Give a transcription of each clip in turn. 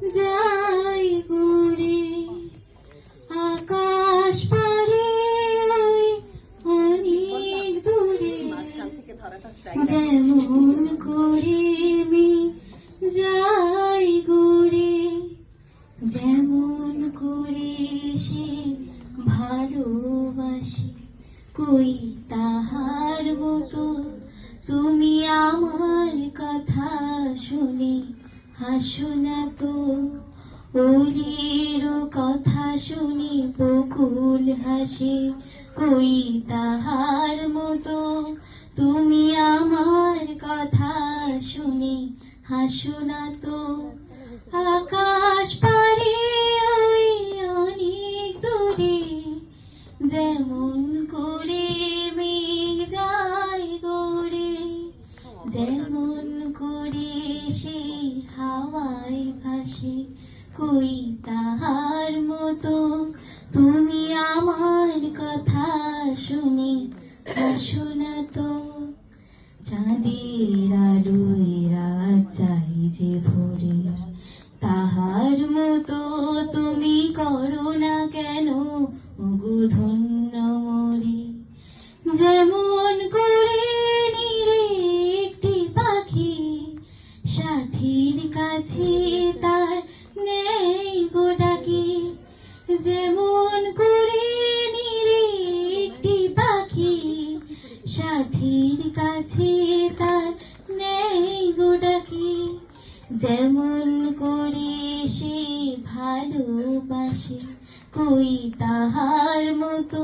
যাই ঘুরে আকাশ পারে ওই অনেক দূরে, যেমন করে আমি যাই ঘুরে, যেমন করে সে ভালোবাসি, কই তাহার মতো তুমি আমার কথা শুনে হাসো না তো। ওলির কথা শুনি বকুল হাসে, কই তাহার মতো তুমি আমার কথা শুনে হাসো না তো। আকাশ পারে ওই অনেক দূরে, যেমন করে মেঘ যায় গড়ে, যেমন করে সে হাওয়ায় ভাসে, কই তাহার মতো তুমি আমার কথা শুনে হাসো না তো। চাঁদের আলোয় রাত চাই যে ভোরে, তাহার মতো তুমি করো না কেন ওগো ধন্য মোরে। যেমন করে নিরে একটি পাখি সাথীর কাছে তার নেই গো ডাকি, যেমন করে নিরে একটি পাখি সাথীর কাছে তার নেই গো ডাকি, যেমন করে সে ভালোবাসে, কই তাহার মতো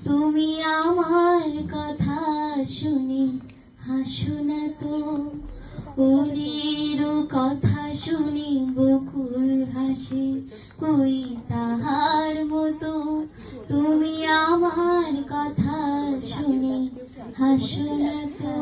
তুমি আমার কথা শুনে হাসো না তো। ওলির কথা শুনি বকুল হাসে, কই তাহার মতো তুমি আমার কথা শুনে হাসো না তো।